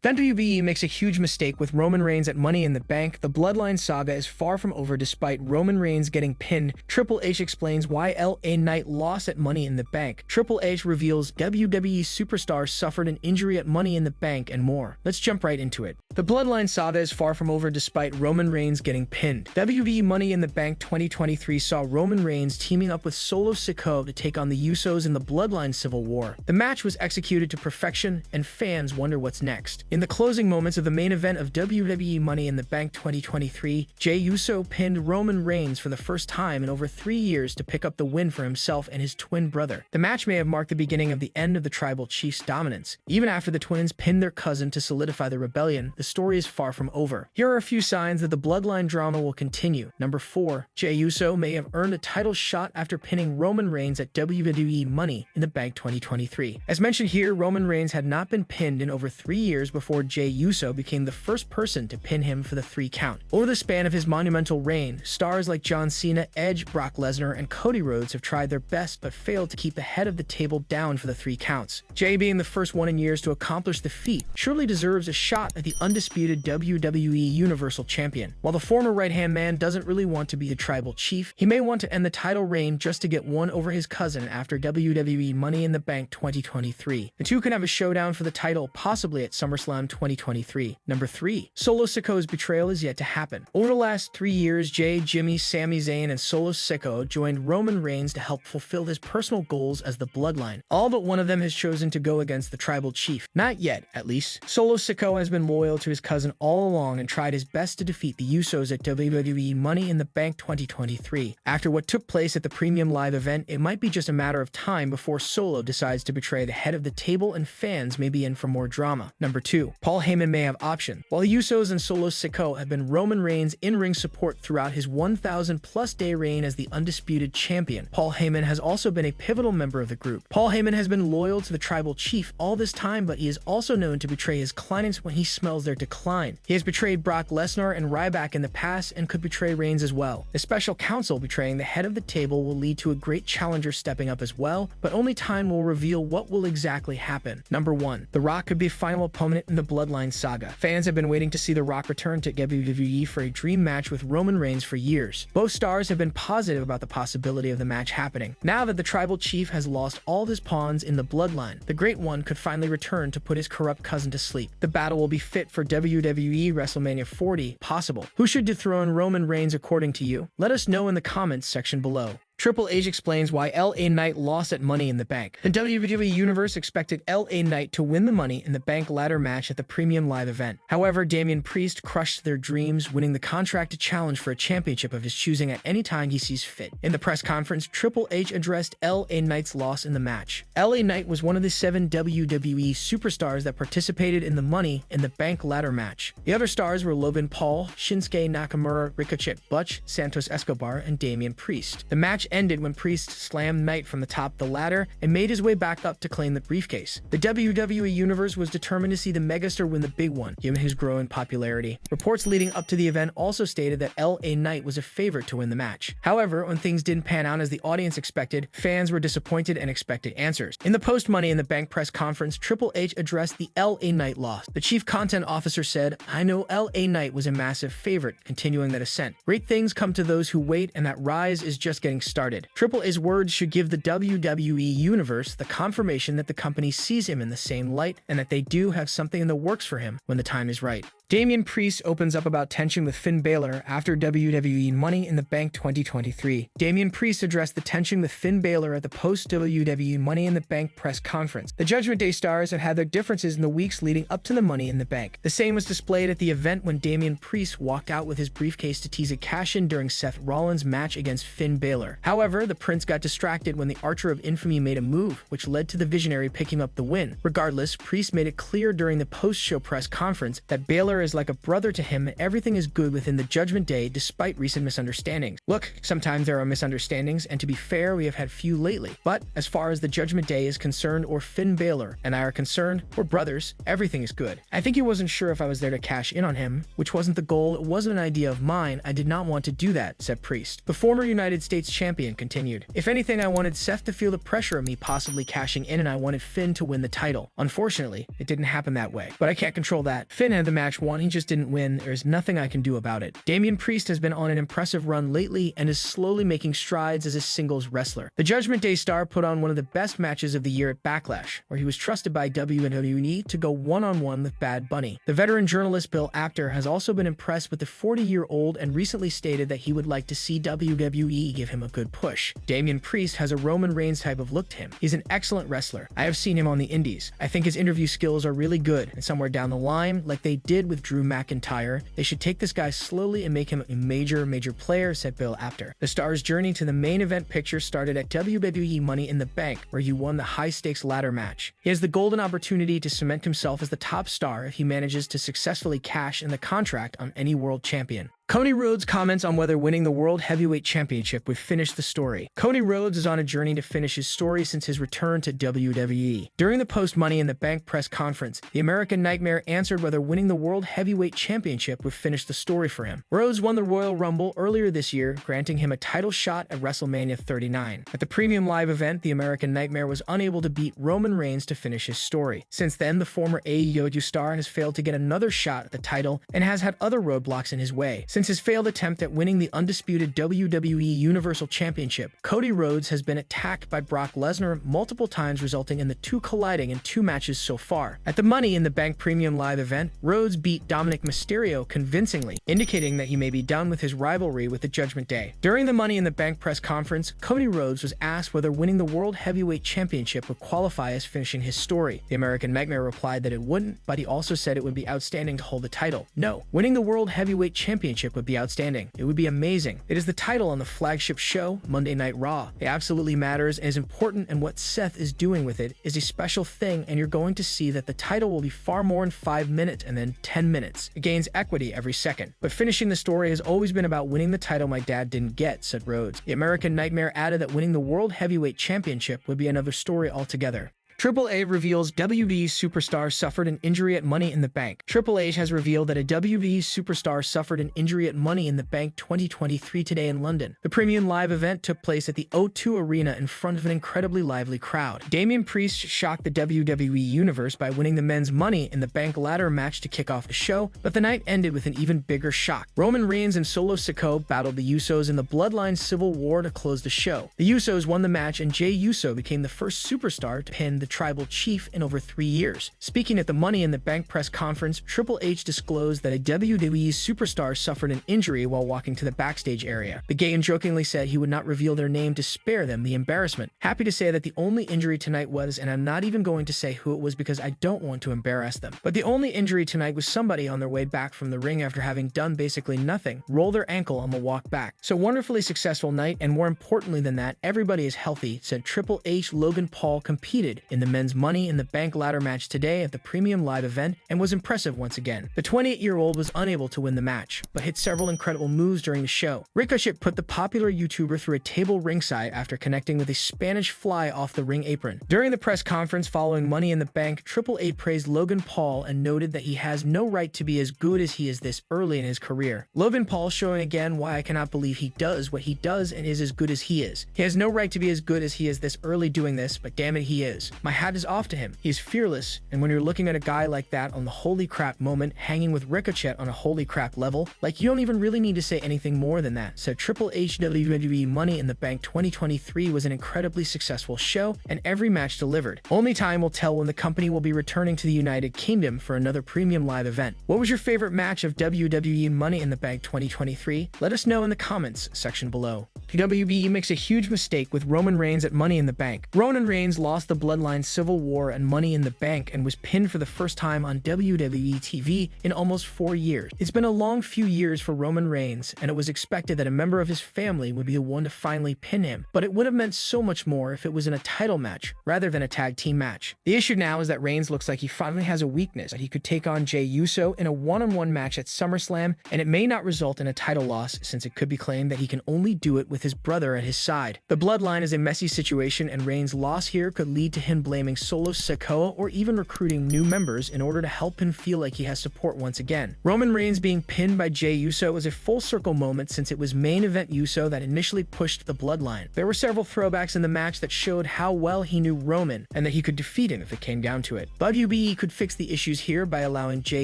WWE makes a huge mistake with Roman Reigns at Money in the Bank. The Bloodline saga is far from over despite Roman Reigns getting pinned. Triple H explains why LA Knight lost at Money in the Bank. Triple H reveals WWE superstars suffered an injury at Money in the Bank and more. Let's jump right into it. The Bloodline saga is far from over despite Roman Reigns getting pinned. WWE Money in the Bank 2023 saw Roman Reigns teaming up with Solo Sikoa to take on the Usos in the Bloodline Civil War. The match was executed to perfection, and fans wonder what's next. In the closing moments of the main event of WWE Money in the Bank 2023, Jey Uso pinned Roman Reigns for the first time in over 3 years to pick up the win for himself and his twin brother. The match may have marked the beginning of the end of the Tribal Chief's dominance. Even after the twins pinned their cousin to solidify the rebellion, the story is far from over. Here are a few signs that the Bloodline drama will continue. Number 4. Jey Uso may have earned a title shot after pinning Roman Reigns at WWE Money in the Bank 2023. As mentioned here, Roman Reigns had not been pinned in over 3 years before Jey Uso became the first person to pin him for the 3 count. Over the span of his monumental reign, stars like John Cena, Edge, Brock Lesnar, and Cody Rhodes have tried their best but failed to keep the head of the table down for the 3 counts. Jey, being the first one in years to accomplish the feat, surely deserves a shot at the undisputed WWE Universal Champion. While the former right-hand man doesn't really want to be the Tribal Chief, he may want to end the title reign just to get one over his cousin after WWE Money in the Bank 2023. The two can have a showdown for the title, possibly at SummerSlam 2023. Number 3. Solo Sikoa's betrayal is yet to happen. Over the last 3 years, Jey, Jimmy, Sami Zayn, and Solo Sikoa joined Roman Reigns to help fulfill his personal goals as the Bloodline. All but one of them has chosen to go against the Tribal Chief. Not yet, at least. Solo Sikoa has been loyal to his cousin all along and tried his best to defeat the Usos at WWE Money in the Bank 2023. After what took place at the Premium Live event, it might be just a matter of time before Solo decides to betray the head of the table and fans may be in for more drama. Number 2. Paul Heyman may have option. While the Usos and Solo Sikoa have been Roman Reigns' in-ring support throughout his 1,000-plus day reign as the undisputed champion, Paul Heyman has also been a pivotal member of the group. Paul Heyman has been loyal to the Tribal Chief all this time, but he is also known to betray his clients when he smells their decline. He has betrayed Brock Lesnar and Ryback in the past and could betray Reigns as well. The special counsel betraying the head of the table will lead to a great challenger stepping up as well, but only time will reveal what will exactly happen. Number 1. The Rock could be a final opponent in the Bloodline saga. Fans have been waiting to see The Rock return to WWE for a dream match with Roman Reigns for years. Both stars have been positive about the possibility of the match happening. Now that the Tribal Chief has lost all of his pawns in the Bloodline, the Great One could finally return to put his corrupt cousin to sleep. The battle will be fit for WWE WrestleMania 40, possible. Who should dethrone Roman Reigns according to you? Let us know in the comments section below. Triple H explains why LA Knight lost at Money in the Bank. The WWE Universe expected LA Knight to win the Money in the Bank ladder match at the Premium Live event. However, Damian Priest crushed their dreams, winning the contract to challenge for a championship of his choosing at any time he sees fit. In the press conference, Triple H addressed LA Knight's loss in the match. LA Knight was one of the 7 WWE superstars that participated in the Money in the Bank ladder match. The other stars were Logan Paul, Shinsuke Nakamura, Ricochet Butch, Santos Escobar, and Damian Priest. The match ended when Priest slammed Knight from the top of the ladder and made his way back up to claim the briefcase. The WWE Universe was determined to see the megastar win the big one, given his growing popularity. Reports leading up to the event also stated that LA Knight was a favorite to win the match. However, when things didn't pan out as the audience expected, fans were disappointed and expected answers. In the post-Money in the Bank press conference, Triple H addressed the LA Knight loss. The chief content officer said, "I know LA Knight was a massive favorite," continuing that ascent. "Great things come to those who wait, and that rise is just getting started." Triple H's words should give the WWE Universe the confirmation that the company sees him in the same light and that they do have something in the works for him when the time is right. Damian Priest opens up about tension with Finn Balor after WWE Money in the Bank 2023. Damian Priest addressed the tension with Finn Balor at the post-WWE Money in the Bank press conference. The Judgment Day stars have had their differences in the weeks leading up to the Money in the Bank. The same was displayed at the event when Damian Priest walked out with his briefcase to tease a cash-in during Seth Rollins' match against Finn Balor. However, the Prince got distracted when the Archer of Infamy made a move, which led to the Visionary picking up the win. Regardless, Priest made it clear during the post-show press conference that Balor Balor is like a brother to him, and everything is good within the Judgment Day despite recent misunderstandings. Look, sometimes there are misunderstandings, and to be fair, we have had few lately. But as far as the Judgment Day is concerned, or Finn Balor and I are concerned, we're brothers, everything is good. I think he wasn't sure if I was there to cash in on him, which wasn't the goal, it wasn't an idea of mine, I did not want to do that, said Priest. The former United States champion continued. If anything, I wanted Seth to feel the pressure of me possibly cashing in, and I wanted Finn to win the title. Unfortunately, it didn't happen that way. But I can't control that. Finn had the match won, he just didn't win, there's nothing I can do about it. Damian Priest has been on an impressive run lately and is slowly making strides as a singles wrestler. The Judgment Day star put on one of the best matches of the year at Backlash, where he was trusted by WWE to go one-on-one with Bad Bunny. The veteran journalist Bill Apter has also been impressed with the 40-year-old and recently stated that he would like to see WWE give him a good push. Damian Priest has a Roman Reigns type of look to him. He's an excellent wrestler. I have seen him on the indies. I think his interview skills are really good, and somewhere down the line, like they did with Drew McIntyre, they should take this guy slowly and make him a major player, said Bill Apter. The star's journey to the main event picture started at WWE Money in the Bank, where he won the high-stakes ladder match. He has the golden opportunity to cement himself as the top star if he manages to successfully cash in the contract on any world champion. Cody Rhodes comments on whether winning the World Heavyweight Championship would finish the story. Cody Rhodes is on a journey to finish his story since his return to WWE. During the post-Money in the Bank press conference, the American Nightmare answered whether winning the World Heavyweight Championship would finish the story for him. Rhodes won the Royal Rumble earlier this year, granting him a title shot at WrestleMania 39. At the Premium Live event, the American Nightmare was unable to beat Roman Reigns to finish his story. Since then, the former AEW star has failed to get another shot at the title and has had other roadblocks in his way. Since his failed attempt at winning the undisputed WWE Universal Championship, Cody Rhodes has been attacked by Brock Lesnar multiple times, resulting in the two colliding in 2 matches so far. At the Money in the Bank Premium Live event, Rhodes beat Dominic Mysterio convincingly, indicating that he may be done with his rivalry with the Judgment Day. During the Money in the Bank press conference, Cody Rhodes was asked whether winning the World Heavyweight Championship would qualify as finishing his story. The American Nightmare replied that it wouldn't, but he also said it would be outstanding to hold the title. No, winning the World Heavyweight Championship would be outstanding. It would be amazing. It is the title on the flagship show, Monday Night Raw. It absolutely matters and is important, and what Seth is doing with it is a special thing, and you're going to see that the title will be far more in 5 minutes and then 10 minutes. It gains equity every second. But finishing the story has always been about winning the title my dad didn't get, said Rhodes. The American Nightmare added that winning the World Heavyweight Championship would be another story altogether. Triple H reveals WWE superstar suffered an injury at Money in the Bank. Triple H has revealed that a WWE superstar suffered an injury at Money in the Bank 2023 today in London. The Premium Live event took place at the O2 Arena in front of an incredibly lively crowd. Damian Priest shocked the WWE Universe by winning the men's Money in the Bank ladder match to kick off the show, but the night ended with an even bigger shock. Roman Reigns and Solo Sikoa battled the Usos in the Bloodline Civil War to close the show. The Usos won the match, and Jey Uso became the first superstar to pin the Tribal Chief in over 3 years. Speaking at the Money in the Bank press conference, Triple H disclosed that a WWE superstar suffered an injury while walking to the backstage area. The Gagan jokingly said he would not reveal their name to spare them the embarrassment. Happy to say that the only injury tonight was, and I'm not even going to say who it was because I don't want to embarrass them, but the only injury tonight was somebody on their way back from the ring after having done basically nothing, roll their ankle on the walk back. So wonderfully successful night, and more importantly than that, everybody is healthy, said Triple H. Logan Paul competed in the men's Money in the Bank ladder match today at the Premium Live event and was impressive once again. The 28-year-old was unable to win the match, but hit several incredible moves during the show. Ricochet put the popular YouTuber through a table ringside after connecting with a Spanish fly off the ring apron. During the press conference following Money in the Bank, Triple H praised Logan Paul and noted that he has no right to be as good as he is this early in his career. Logan Paul showing again why I cannot believe he does what he does and is as good as he is. He has no right to be as good as he is this early doing this, but damn it, he is. My hat is off to him. He's fearless, and when you're looking at a guy like that on the holy crap moment, hanging with Ricochet on a holy crap level, like you don't even really need to say anything more than that, said Triple H. WWE Money in the Bank 2023 was an incredibly successful show, and every match delivered. Only time will tell when the company will be returning to the United Kingdom for another Premium Live event. What was your favorite match of WWE Money in the Bank 2023? Let us know in the comments section below. WWE makes a huge mistake with Roman Reigns at Money in the Bank. Roman Reigns lost the Bloodline Bloodline Civil War and Money in the Bank and was pinned for the first time on WWE TV in almost 4 years. It's been a long few years for Roman Reigns, and it was expected that a member of his family would be the one to finally pin him, but it would have meant so much more if it was in a title match rather than a tag team match. The issue now is that Reigns looks like he finally has a weakness, that he could take on Jey Uso in a one-on-one match at SummerSlam, and it may not result in a title loss since it could be claimed that he can only do it with his brother at his side. The Bloodline is a messy situation, and Reigns' loss here could lead to him blaming Solo Sikoa or even recruiting new members in order to help him feel like he has support once again. Roman Reigns being pinned by Jey Uso was a full circle moment since it was main event Uso that initially pushed the Bloodline. There were several throwbacks in the match that showed how well he knew Roman and that he could defeat him if it came down to it. WWE could fix the issues here by allowing Jey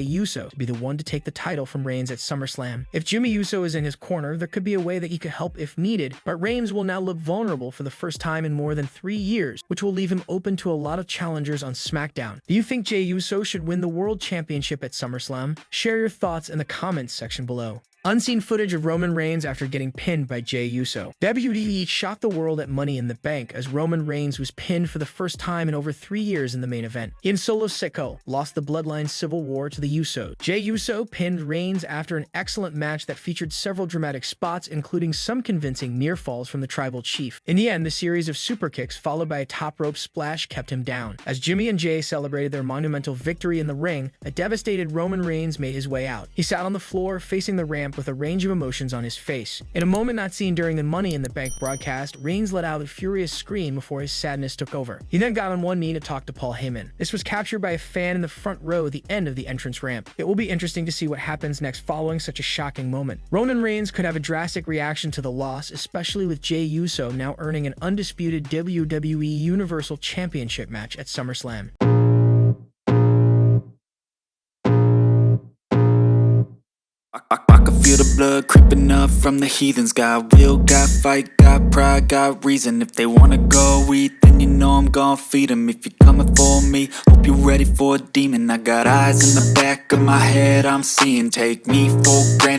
Uso to be the one to take the title from Reigns at SummerSlam. If Jimmy Uso is in his corner, there could be a way that he could help if needed, but Reigns will now look vulnerable for the first time in more than 3 years, which will leave him open to a lot of challengers on SmackDown. Do you think Jey Uso should win the World Championship at SummerSlam? Share your thoughts in the comments section below. Unseen footage of Roman Reigns after getting pinned by Jey Uso. WWE shocked the world at Money in the Bank as Roman Reigns was pinned for the first time in over 3 years in the main event. In Solo Sikoa lost the Bloodline Civil War to the Usos. Jey Uso pinned Reigns after an excellent match that featured several dramatic spots, including some convincing near falls from the Tribal Chief. In the end, the series of super kicks followed by a top rope splash kept him down. As Jimmy and Jey celebrated their monumental victory in the ring, a devastated Roman Reigns made his way out. He sat on the floor facing the ramp with a range of emotions on his face. In a moment not seen during the Money in the Bank broadcast, Reigns let out a furious scream before his sadness took over. He then got on one knee to talk to Paul Heyman. This was captured by a fan in the front row at the end of the entrance ramp. It will be interesting to see what happens next following such a shocking moment. Roman Reigns could have a drastic reaction to the loss, especially with Jey Uso now earning an undisputed WWE Universal Championship match at SummerSlam. I can feel the blood creeping up from the heathens. Got will, got fight, got pride, got reason. If they wanna go eat, then you know I'm gon' feed them. If you're coming for me, hope you're ready for a demon. I got eyes in the back of my head, I'm seeing. Take me for granted.